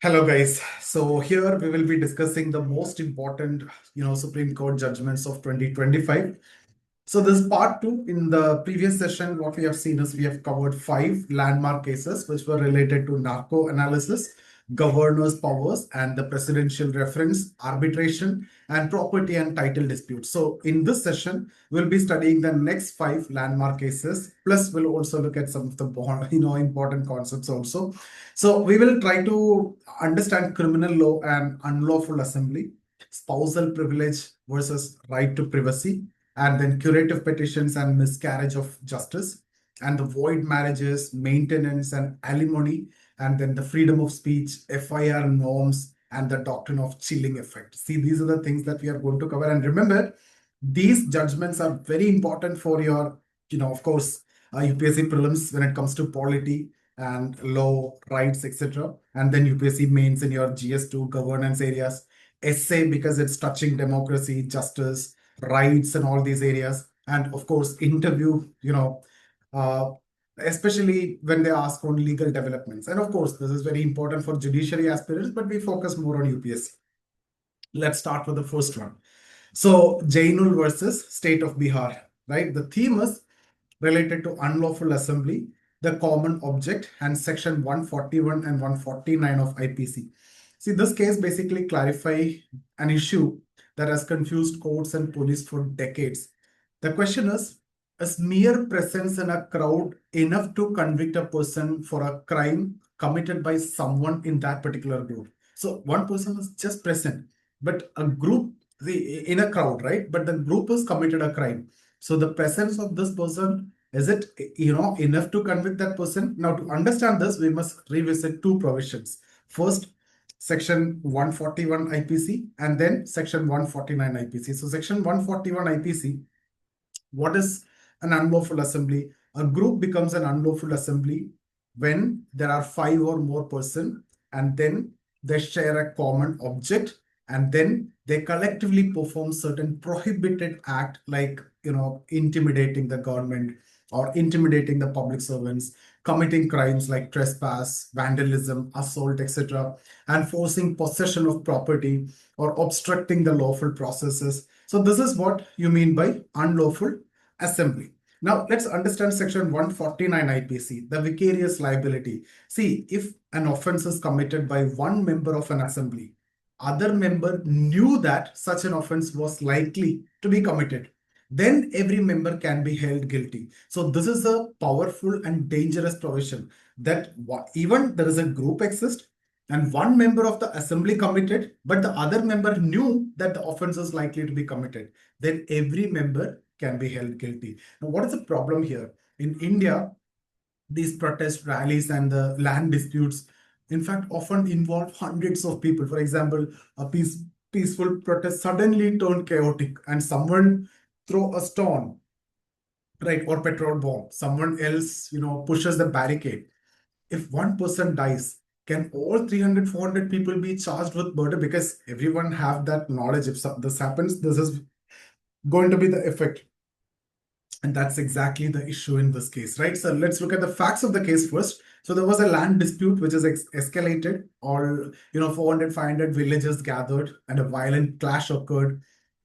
Hello, guys. So here we will be discussing the most important, Supreme Court judgments of 2025. So this is part two. In the previous session, what we have seen is we have covered 5 landmark cases which were related to narco analysis, governor's powers, and the presidential reference, arbitration, and property and title disputes. So in this session, we'll be studying the next 5 landmark cases. Plus, we'll also look at some of the important concepts also. So we will try to understand criminal law and unlawful assembly, spousal privilege versus right to privacy, and then curative petitions and miscarriage of justice, and the void marriages, maintenance and alimony, and then the freedom of speech, FIR norms, and the doctrine of chilling effect. See, these are the things that we are going to cover. And remember, these judgments are very important for your, of course, UPSC prelims when it comes to polity and law, rights, etc. And then UPSC mains in your GS2 governance areas, essay because it's touching democracy, justice, rights, and all these areas. And of course, interview, uh, especially when they ask on legal developments. And of course, this is very important for judiciary aspirants, but we focus more on UPSC. Let's start with the first one. So, Jainul versus State of Bihar, right? The theme is related to unlawful assembly, the common object, and section 141 and 149 of IPC. See, this case basically clarify an issue that has confused courts and police for decades. The question is mere presence in a crowd enough to convict a person for a crime committed by someone in that particular group? So one person is just present, but a group in a crowd, right? But the group has committed a crime. So the presence of this person, is it enough to convict that person? Now, to understand this, we must revisit 2 provisions. First, section 141 IPC and then section 149 IPC. So section 141 IPC, what is an unlawful assembly? A group becomes an unlawful assembly when there are 5 or more persons and then they share a common object and then they collectively perform certain prohibited act like intimidating the government or intimidating the public servants, committing crimes like trespass, vandalism, assault, etc., and forcing possession of property or obstructing the lawful processes. So this is what you mean by unlawful assembly. Now let's understand section 149 IPC, the vicarious liability. See, if an offense is committed by one member of an assembly, other member knew that such an offense was likely to be committed, then every member can be held guilty. So this is a powerful and dangerous provision that even there is a group exists and one member of the assembly committed, but the other member knew that the offense is likely to be committed, then every member can be held guilty. Now, what is the problem here? In India, these protest rallies and the land disputes, in fact, often involve hundreds of people. For example, a peaceful protest suddenly turned chaotic and someone throw a stone, right, or petrol bomb. Someone else, pushes the barricade. If one person dies, can all 300, 400 people be charged with murder? Because everyone have that knowledge. If this happens, this is going to be the effect. And that's exactly the issue in this case, right? So let's look at the facts of the case first. So there was a land dispute which is escalated, or 400, 500 villagers gathered and a violent clash occurred.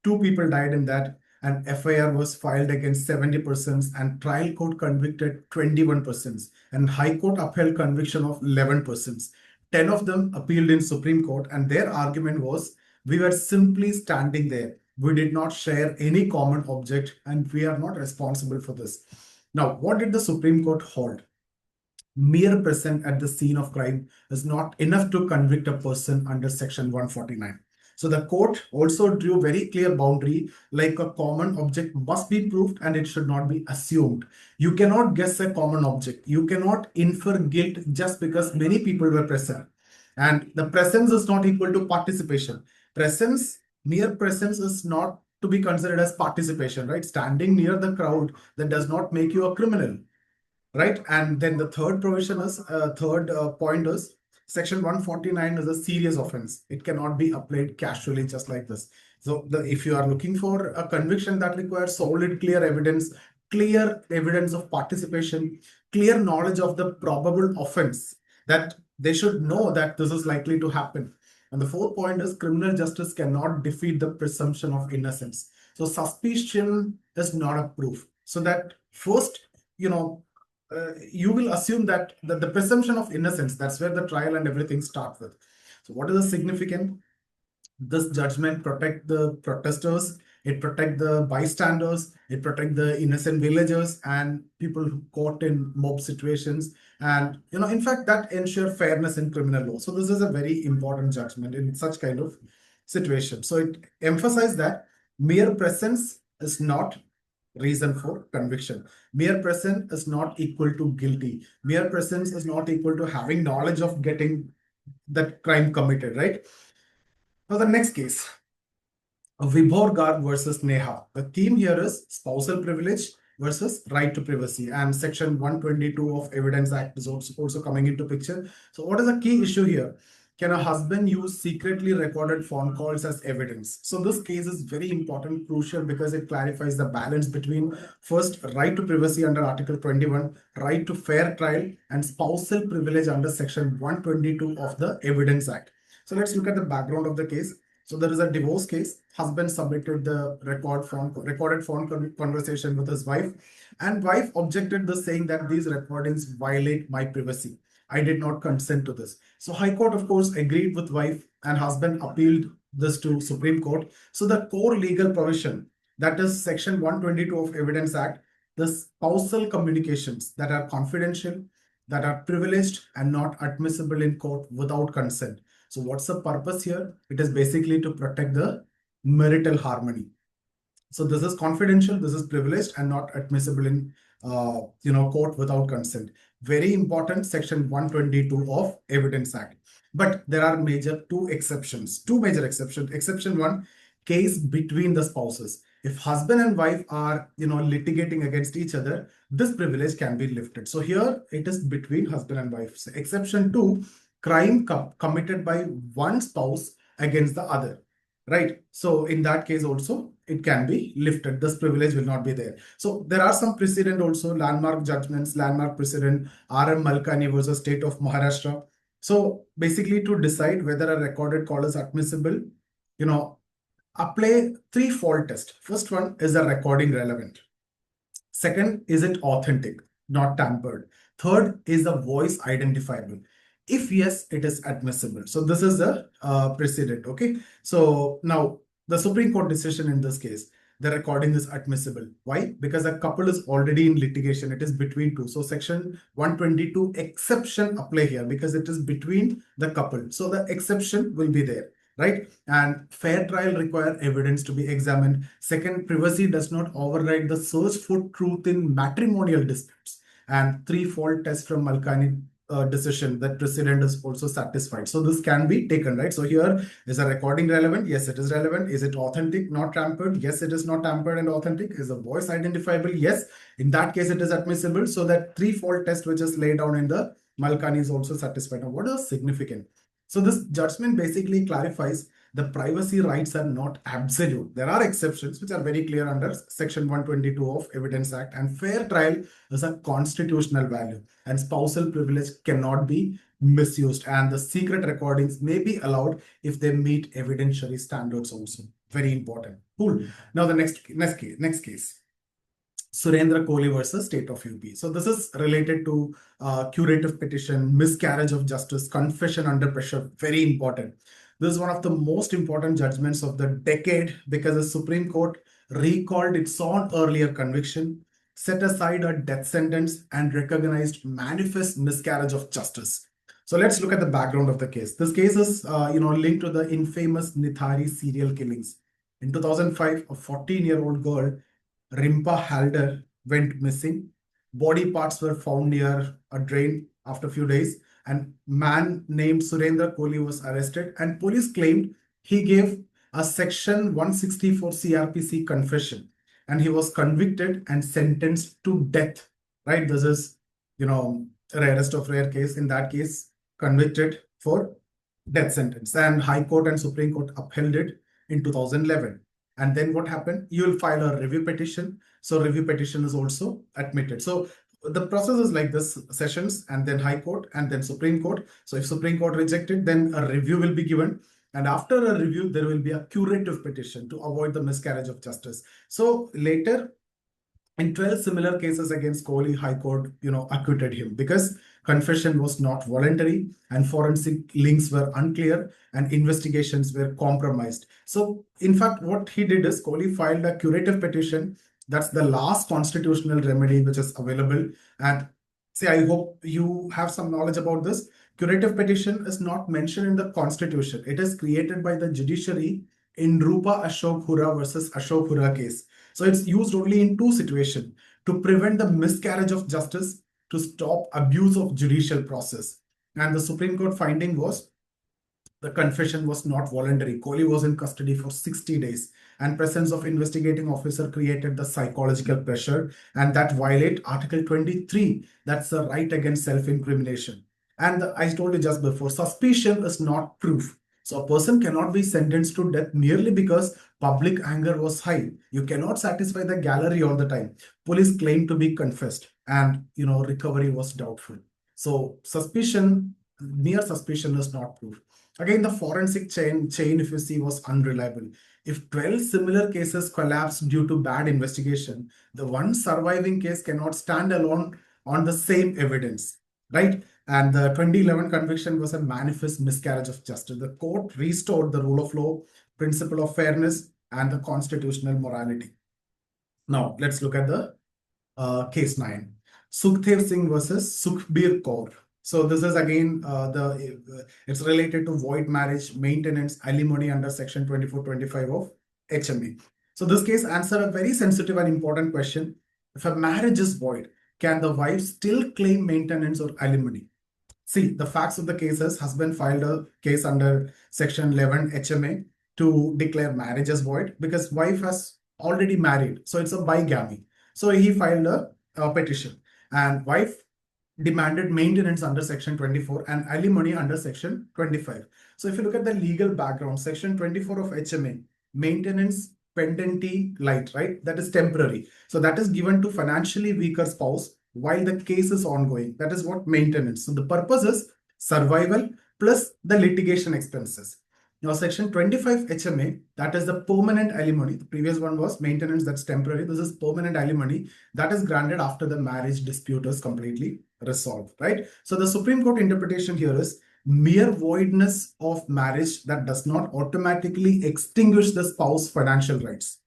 2 people died in that. An FIR was filed against 70% and trial court convicted 21% and High Court upheld conviction of 11%. 10 of them appealed in Supreme Court and their argument was, we were simply standing there. We did not share any common object and we are not responsible for this. Now, what did the Supreme Court hold? Mere presence at the scene of crime is not enough to convict a person under section 149. So the court also drew very clear boundary, like a common object must be proved and it should not be assumed. You cannot guess a common object. You cannot infer guilt just because many people were present. And the presence is not equal to participation. Mere presence is not to be considered as participation, right? Standing near the crowd, that does not make you a criminal, right? And then the third provision is, point is, section 149 is a serious offense. It cannot be applied casually just like this. So if you are looking for a conviction that requires solid, clear evidence of participation, clear knowledge of the probable offense, that They should know that this is likely to happen. And the fourth point is criminal justice cannot defeat the presumption of innocence. So suspicion is not a proof. So that first, you will assume that the presumption of innocence, that's where the trial and everything starts with. So what is the significance? This judgment protect the protesters, it protect the bystanders, it protect the innocent villagers and people who caught in mob situations. And in fact, that ensure fairness in criminal law. So this is a very important judgment in such kind of situation. So it emphasizes that mere presence is not reason for conviction. Mere presence is not equal to guilty. Mere presence is not equal to having knowledge of getting that crime committed, right? Now the next case, Vibhor Garg versus Neha. The theme here is spousal privilege versus right to privacy, and section 122 of Evidence Act is also coming into picture. So what is the key issue here? Can a husband use secretly recorded phone calls as evidence? So this case is very important, crucial, because it clarifies the balance between first right to privacy under Article 21, right to fair trial, and spousal privilege under section 122 of the Evidence Act. So let's look at the background of the case. So there is a divorce case. Husband submitted the recorded phone conversation with his wife, and wife objected this, saying that these recordings violate my privacy. I did not consent to this. So High Court, of course, agreed with wife, and husband appealed this to Supreme Court. So the core legal provision, that is Section 122 of Evidence Act, the spousal communications that are confidential, that are privileged and not admissible in court without consent. So what's the purpose here? It is basically to protect the marital harmony. So this is confidential, this is privileged and not admissible in court without consent. Very important, section 122 of Evidence Act. But there are two major exceptions. Exception one, case between the spouses. If husband and wife are litigating against each other, this privilege can be lifted. So here it is between husband and wife. So exception two, crime committed by one spouse against the other, right? So in that case also it can be lifted. This privilege will not be there. So there are some precedent also, landmark judgments, landmark precedent, R.M. Malkani versus State of Maharashtra. So basically, to decide whether a recorded call is admissible, apply three fault test. First one, is the recording relevant? Second, is it authentic, not tampered? Third, is the voice identifiable? If yes, it is admissible. So this is the precedent. Okay. So now the Supreme Court decision in this case, the recording is admissible. Why? Because a couple is already in litigation. It is between two. So section 122 exception apply here because it is between the couple. So the exception will be there, right? And fair trial require evidence to be examined. Second, privacy does not override the search for truth in matrimonial disputes. And three fault test from Malkani decision, that precedent is also satisfied. So this can be taken, right? So here, is a recording relevant? Yes, it is relevant. Is it authentic, not tampered? Yes, it is not tampered and authentic. Is the voice identifiable? Yes. In that case, it is admissible. So that three-fold test which is laid down in the Malkani is also satisfied. Now, what is significant? So this judgment basically clarifies the privacy rights are not absolute. There are exceptions which are very clear under section 122 of Evidence Act, and fair trial is a constitutional value, and spousal privilege cannot be misused, and the secret recordings may be allowed if they meet evidentiary standards also. Very important. Cool. Now the next case. Surendra Kohli versus State of UP. So this is related to curative petition, miscarriage of justice, confession under pressure. Very important. This is one of the most important judgments of the decade because the Supreme Court recalled its own earlier conviction, set aside a death sentence, and recognized manifest miscarriage of justice. So let's look at the background of the case. This case is linked to the infamous Nithari serial killings. In 2005, a 14-year-old girl, Rimpa Halder, went missing. Body parts were found near a drain after a few days, and man named Surendra Kohli was arrested, and police claimed he gave a section 164 CRPC confession, and he was convicted and sentenced to death, right? This is, rarest of rare case. In that case, convicted for death sentence, and High Court and Supreme Court upheld it in 2011. And then what happened? You will file a review petition. So review petition is also admitted. So the process is like this: sessions, and then High Court, and then Supreme Court. So if Supreme Court rejected, then a review will be given. And after a review, there will be a curative petition to avoid the miscarriage of justice. So later, in 12 similar cases against Kohli, High Court, acquitted him because confession was not voluntary and forensic links were unclear and investigations were compromised. So, in fact, what he did is Kohli filed a curative petition. That's the last constitutional remedy which is available. And see, I hope you have some knowledge about this. Curative petition is not mentioned in the constitution. It is created by the judiciary in Rupa Ashok Hura versus Ashok Hura case. So it's used only in two situations: to prevent the miscarriage of justice, to stop abuse of judicial process. And the Supreme Court finding was the confession was not voluntary. Kohli was in custody for 60 days, and presence of investigating officer created the psychological pressure, and that violate Article 23. That's the right against self-incrimination. And I told you just before, suspicion is not proof. So a person cannot be sentenced to death merely because public anger was high. You cannot satisfy the gallery all the time. Police claimed to be confessed, and recovery was doubtful. So mere suspicion is not proof. Again, the forensic chain, if you see, was unreliable. If 12 similar cases collapsed due to bad investigation, the one surviving case cannot stand alone on the same evidence, right? And the 2011 conviction was a manifest miscarriage of justice. The court restored the rule of law, principle of fairness, and the constitutional morality. Now, let's look at the case 9. Sukhdev Singh versus Sukhbir Kaur. So this is again it's related to void marriage maintenance alimony under section 2425 of HMA. So this case answered a very sensitive and important question. If a marriage is void, can the wife still claim maintenance or alimony? See, the facts of the case is husband filed a case under section 11 HMA to declare marriage as void because wife has already married. So it's a bigamy. So he filed a petition, and wife demanded maintenance under section 24 and alimony under section 25. So if you look at the legal background, section 24 of HMA, maintenance pendenti light, right? That is temporary. So that is given to financially weaker spouse while the case is ongoing. That is what maintenance. So the purpose is survival plus the litigation expenses. Now, section 25 HMA, that is the permanent alimony. The previous one was maintenance, that's temporary. This is permanent alimony that is granted after the marriage dispute is completely resolved, right? So the Supreme Court interpretation here is mere voidness of marriage that does not automatically extinguish the spouse's financial rights.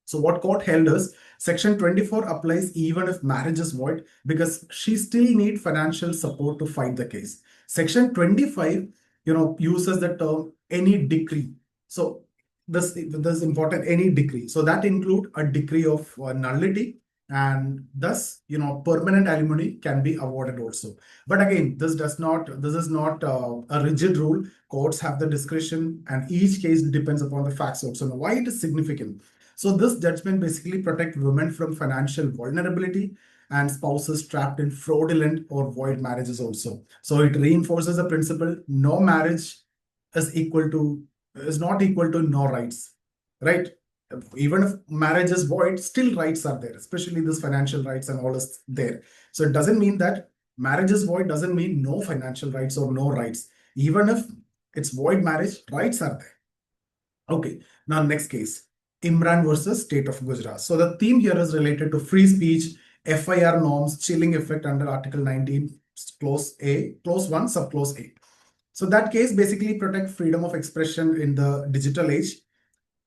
So what court held is section 24 applies even if marriage is void because she still needs financial support to fight the case. Section 25, uses the term any decree. So this is important, any decree. So that include a decree of nullity, and thus permanent alimony can be awarded also. But again, this is not a rigid rule. Courts have the discretion, and each case depends upon the facts also. Now, why it is significant? So this judgment basically protects women from financial vulnerability and spouses trapped in fraudulent or void marriages also. So it reinforces the principle: no marriage is not equal to no rights, right? Even if marriage is void, still rights are there, especially this financial rights and all is there. So it doesn't mean that marriage is void, doesn't mean no financial rights or no rights. Even if it's void marriage, rights are there. Okay, now next case, Imran versus State of Gujarat. So the theme here is related to free speech, FIR norms, chilling effect under Article 19, clause 1, subclause A. So that case basically protects freedom of expression in the digital age.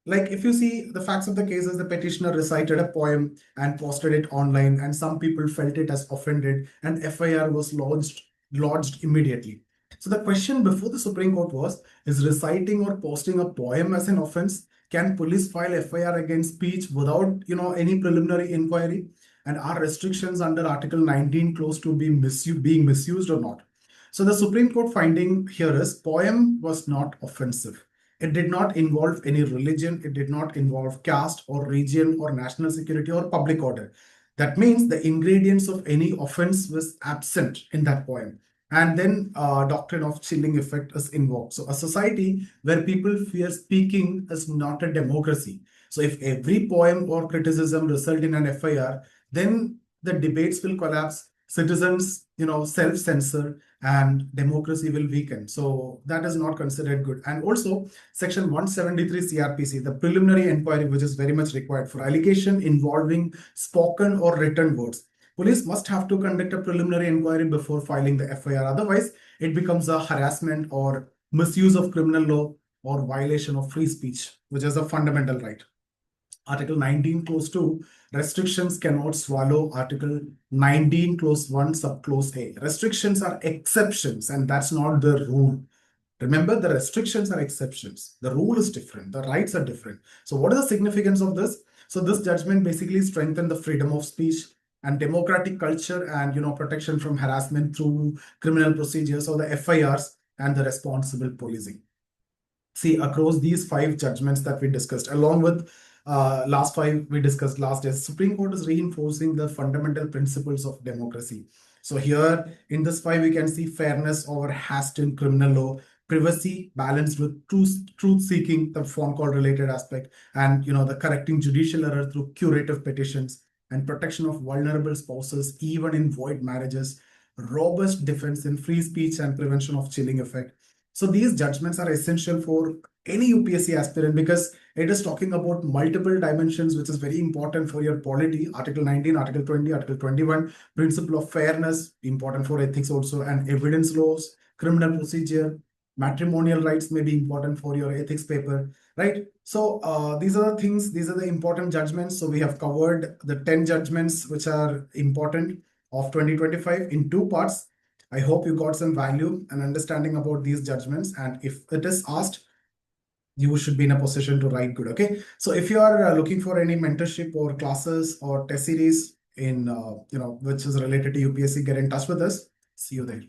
Like if you see the facts of the case is the petitioner recited a poem and posted it online, and some people felt it as offended, and FIR was lodged immediately. So the question before the Supreme Court was, is reciting or posting a poem as an offense? Can police file FIR against speech without any preliminary inquiry? And are restrictions under Article 19 clause to be being misused or not? So the Supreme Court finding here is poem was not offensive. It did not involve any religion. It did not involve caste or region or national security or public order. That means the ingredients of any offense was absent in that poem. And then doctrine of chilling effect is invoked. So a society where people fear speaking is not a democracy. So if every poem or criticism result in an FIR, then the debates will collapse, citizens, self-censor, and democracy will weaken. So that is not considered good. And also, Section 173 CRPC, the preliminary inquiry, which is very much required for allegation involving spoken or written words. Police must have to conduct a preliminary inquiry before filing the FIR. Otherwise, it becomes a harassment or misuse of criminal law or violation of free speech, which is a fundamental right. Article 19 clause 2, restrictions cannot swallow Article 19 clause 1 subclause A. Restrictions are exceptions and that's not the rule. Remember, the restrictions are exceptions. The rule is different. The rights are different. So what is the significance of this? So this judgment basically strengthened the freedom of speech and democratic culture and protection from harassment through criminal procedures or the FIRs and the responsible policing. See, across these 5 judgments that we discussed, along with last 5 we discussed last year, Supreme Court is reinforcing the fundamental principles of democracy. So here in this 5, we can see fairness over haste in criminal law, privacy balanced with truth seeking, the form called related aspect, and the correcting judicial error through curative petitions, and protection of vulnerable spouses even in void marriages, robust defense in free speech and prevention of chilling effect. So these judgments are essential for any UPSC aspirant because it is talking about multiple dimensions, which is very important for your polity. Article 19, Article 20, Article 21, principle of fairness, important for ethics also, and evidence laws, criminal procedure, matrimonial rights may be important for your ethics paper, right? So these are the things, these are the important judgments. So we have covered the 10 judgments which are important of 2025 in 2 parts. I hope you got some value and understanding about these judgments. And if it is asked, you should be in a position to write good. Okay. So if you are looking for any mentorship or classes or test series in, which is related to UPSC, get in touch with us. See you there.